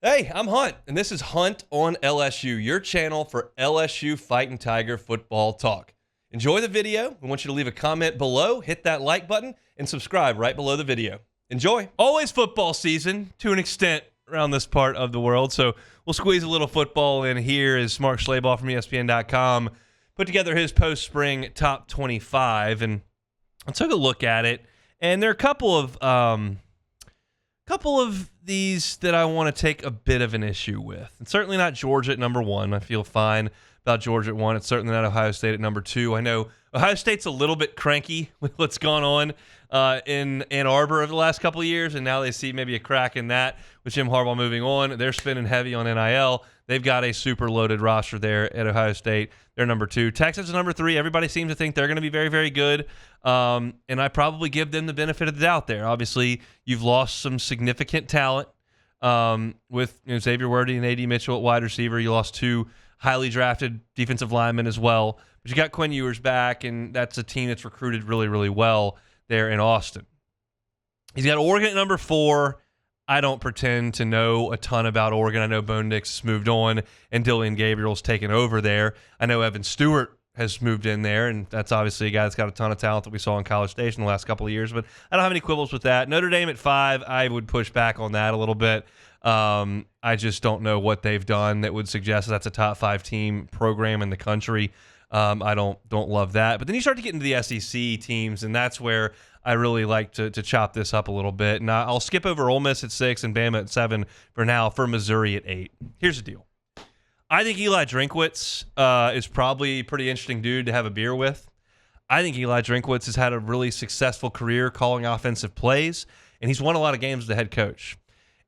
Hey, I'm Hunt, and this is Hunt on LSU, your channel for LSU Fighting Tiger football talk. Enjoy the video. We want you to leave a comment below, hit that like button, and subscribe right below the video. Enjoy. Always football season to an extent around this part of the world, so we'll squeeze a little football in here as Mark Schlabach from ESPN.com put together his post-spring top 25, and I took a look at it, and there are a couple of these that I want to take a bit of an issue with. And certainly not Georgia at number 1. I feel fine about Georgia at 1. It's certainly not Ohio State at number 2. I know Ohio State's a little bit cranky with what's gone on in Ann Arbor over the last couple of years, and now they see maybe a crack in that with Jim Harbaugh moving on. They're spending heavy on NIL. They've got a super loaded roster there at Ohio State. They're number 2. Texas is number 3. Everybody seems to think they're going to be very, very good. And I probably give them the benefit of the doubt there. Obviously, you've lost some significant talent with Xavier Worthy and A.D. Mitchell at wide receiver. You lost 2 highly drafted defensive linemen as well. But you got Quinn Ewers back, and that's a team that's recruited really, really well there in Austin. He's got Oregon at number 4. I don't pretend to know a ton about Oregon. I know Bo Nix has moved on, and Dillian Gabriel's taken over there. I know Evan Stewart has moved in there, and that's obviously a guy that's got a ton of talent that we saw in College Station the last couple of years, but I don't have any quibbles with that. Notre Dame at 5, I would push back on that a little bit. I just don't know what they've done that would suggest that's a top 5 team program in the country. I don't love that. But then you start to get into the SEC teams, and that's where I really like to chop this up a little bit. And I'll skip over Ole Miss at 6 and Bama at 7 for now, for Missouri at 8. Here's the deal. I think Eli Drinkwitz is probably a pretty interesting dude to have a beer with. I think Eli Drinkwitz has had a really successful career calling offensive plays, and he's won a lot of games as the head coach.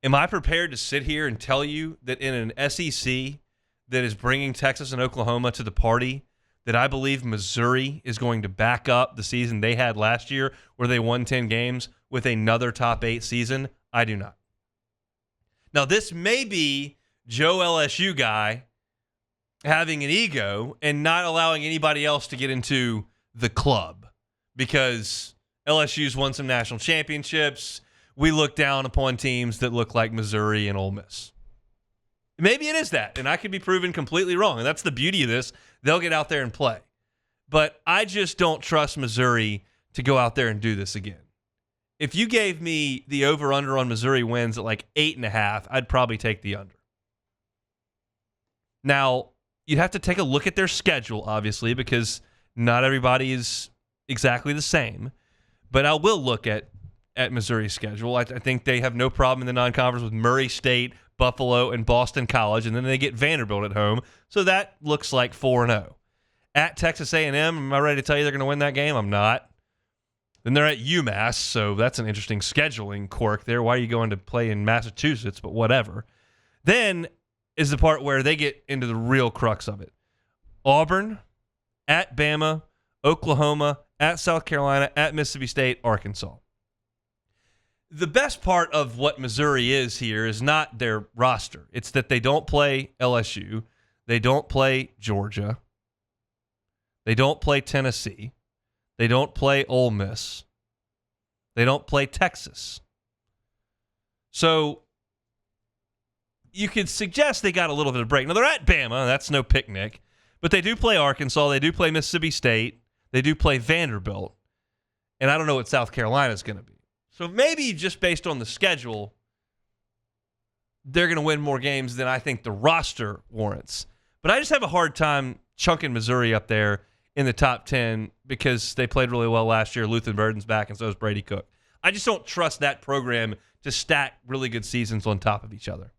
Am I prepared to sit here and tell you that in an SEC that is bringing Texas and Oklahoma to the party, that I believe Missouri is going to back up the season they had last year where they won 10 games with another top 8 season? I do not. Now, this may be Joe LSU guy having an ego and not allowing anybody else to get into the club because LSU's won some national championships. We look down upon teams that look like Missouri and Ole Miss. Maybe it is that, and I could be proven completely wrong, and that's the beauty of this. They'll get out there and play. But I just don't trust Missouri to go out there and do this again. If you gave me the over-under on Missouri wins at like 8.5, I'd probably take the under. Now, you'd have to take a look at their schedule, obviously, because not everybody is exactly the same. But I will look at Missouri's schedule. I think they have no problem in the non-conference with Murray State, Buffalo, and Boston College, and then they get Vanderbilt at home. So that looks like 4-0. At Texas A&M, am I ready to tell you they're going to win that game? I'm not. Then they're at UMass, so that's an interesting scheduling quirk there. Why are you going to play in Massachusetts? But whatever. Then is the part where they get into the real crux of it. Auburn, at Bama, Oklahoma, at South Carolina, at Mississippi State, Arkansas. The best part of what Missouri is here is not their roster. It's that they don't play LSU. They don't play Georgia. They don't play Tennessee. They don't play Ole Miss. They don't play Texas. So you could suggest they got a little bit of break. Now, they're at Bama. That's no picnic. But they do play Arkansas. They do play Mississippi State. They do play Vanderbilt. And I don't know what South Carolina is going to be. So maybe just based on the schedule, they're going to win more games than I think the roster warrants. But I just have a hard time chunking Missouri up there in the top 10 because they played really well last year. Luther Burden's back, and so is Brady Cook. I just don't trust that program to stack really good seasons on top of each other.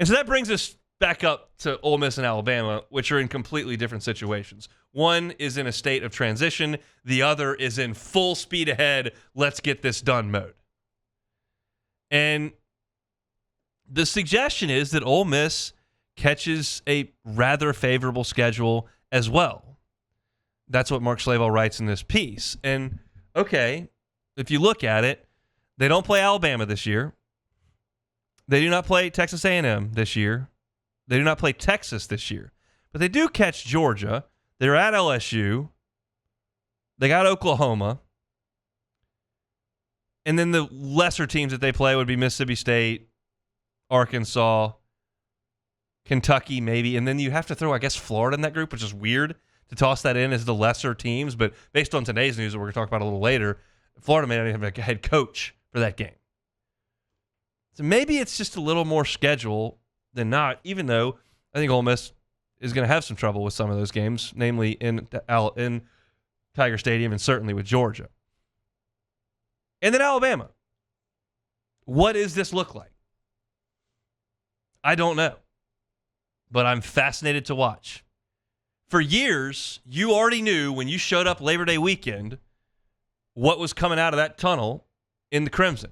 And so that brings us back up to Ole Miss and Alabama, which are in completely different situations. One is in a state of transition. The other is in full speed ahead, let's get this done mode. And the suggestion is that Ole Miss catches a rather favorable schedule as well. That's what Mark Schlabach writes in this piece. And, okay, if you look at it, they don't play Alabama this year. They do not play Texas A&M this year. They do not play Texas this year. But they do catch Georgia. They're at LSU. They got Oklahoma. And then the lesser teams that they play would be Mississippi State, Arkansas, Kentucky maybe, and then you have to throw, I guess, Florida in that group, which is weird to toss that in as the lesser teams. But based on today's news that we're going to talk about a little later, Florida may not even have a head coach for that game. So maybe it's just a little more schedule than not, even though I think Ole Miss is going to have some trouble with some of those games, namely in Tiger Stadium and certainly with Georgia. And then Alabama. What does this look like? I don't know. But I'm fascinated to watch. For years, you already knew when you showed up Labor Day weekend what was coming out of that tunnel in the Crimson.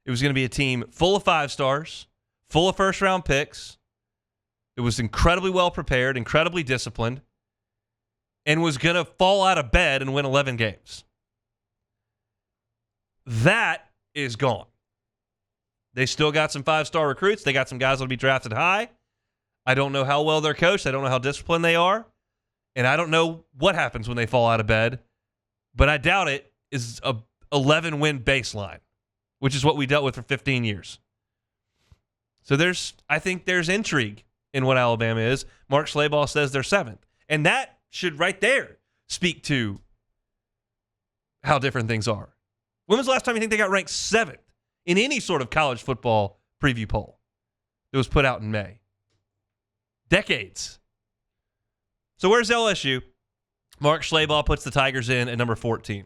It was going to be a team full of 5 stars, full of first-round picks. It was incredibly well prepared, incredibly disciplined, and was going to fall out of bed and win 11 games. That is gone. They still got some 5-star recruits. They got some guys that will be drafted high. I don't know how well they're coached. I don't know how disciplined they are. And I don't know what happens when they fall out of bed. But I doubt it is a 11-win baseline, which is what we dealt with for 15 years. So I think there's intrigue in what Alabama is. Mark Schlabach says they're 7th. And that should right there speak to how different things are. When was the last time you think they got ranked 7th in any sort of college football preview poll that was put out in May? Decades. So where's LSU? Mark Schlabach puts the Tigers in at number 14.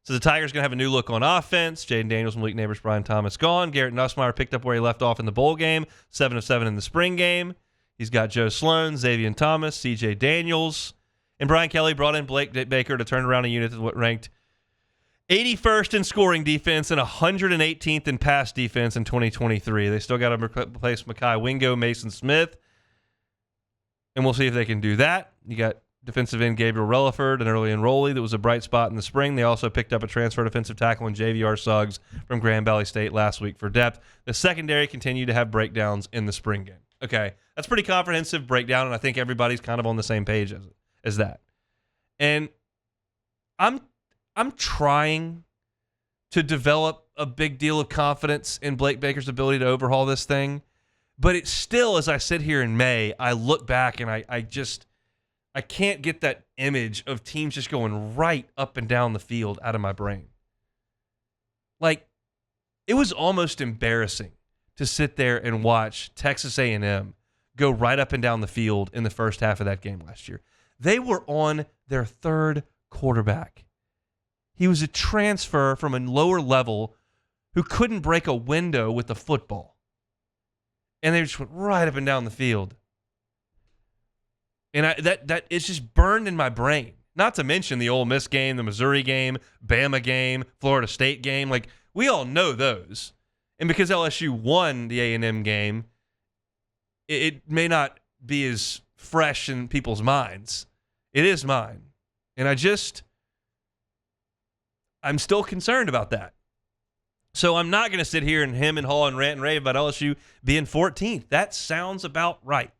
So the Tigers going to have a new look on offense. Jaden Daniels, Malik Neighbors, Brian Thomas gone. Garrett Nussmeier picked up where he left off in the bowl game. 7 of 7 in the spring game. He's got Joe Sloan, Xavier Thomas, C.J. Daniels. And Brian Kelly brought in Blake Baker to turn around a unit that ranked 81st in scoring defense and 118th in pass defense in 2023. They still got to replace Mekhi Wingo, Mason Smith. And we'll see if they can do that. You got defensive end Gabriel Relaford, an early enrollee that was a bright spot in the spring. They also picked up a transfer defensive tackle in JVR Suggs from Grand Valley State last week for depth. The secondary continued to have breakdowns in the spring game. Okay, that's pretty comprehensive breakdown, and I think everybody's kind of on the same page as that. And I'm trying to develop a big deal of confidence in Blake Baker's ability to overhaul this thing. But it's still, as I sit here in May, I look back and I can't get that image of teams just going right up and down the field out of my brain. Like, it was almost embarrassing to sit there and watch Texas A&M go right up and down the field in the first half of that game last year. They were on their 3rd quarterback. He was a transfer from a lower level who couldn't break a window with a football. And they just went right up and down the field. And that it's just burned in my brain. Not to mention the Ole Miss game, the Missouri game, Bama game, Florida State game. Like, we all know those. And because LSU won the A&M game, it may not be as fresh in people's minds. It is mine. And I'm still concerned about that. So I'm not going to sit here and hem and haw and rant and rave about LSU being 14th. That sounds about right.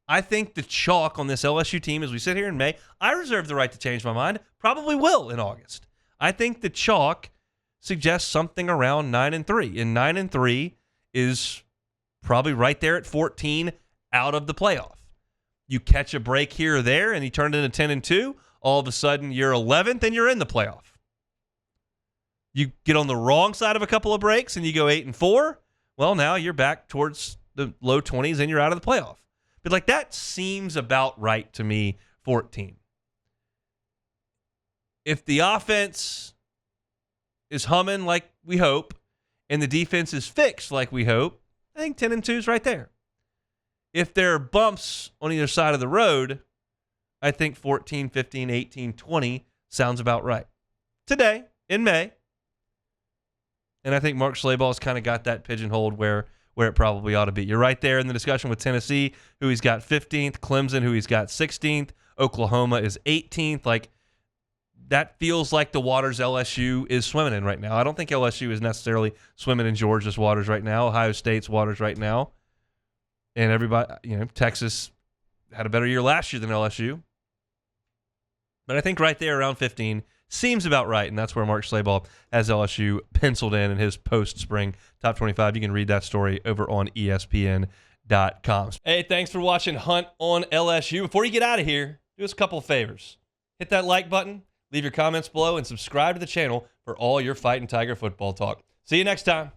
I think the chalk on this LSU team as we sit here in May, I reserve the right to change my mind. Probably will in August. I think the chalk suggests something around 9-3. And 9-3 is probably right there at 14 out of the playoff. You catch a break here or there and you turn it into 10-2, all of a sudden you're 11th and you're in the playoff. You get on the wrong side of a couple of breaks and you go 8-4. Well, now you're back towards the low 20s and you're out of the playoff. But like, that seems about right to me, 14. If the offense is humming like we hope and the defense is fixed like we hope, I think 10-2 is right there. If there are bumps on either side of the road, I think 14, 15, 18, 20 sounds about right. Today, in May. And I think Mark Schlabach's kind of got that pigeonholed where it probably ought to be. You're right there in the discussion with Tennessee, who he's got 15th, Clemson, who he's got 16th, Oklahoma is 18th. Like, that feels like the waters LSU is swimming in right now. I don't think LSU is necessarily swimming in Georgia's waters right now, Ohio State's waters right now. And everybody, Texas had a better year last year than LSU. But I think right there around 15 seems about right, and that's where Mark Schlabach has LSU penciled in his post-spring top 25. You can read that story over on ESPN.com. Hey, thanks for watching Hunt on LSU. Before you get out of here, do us a couple of favors. Hit that like button, leave your comments below, and subscribe to the channel for all your Fighting Tiger football talk. See you next time.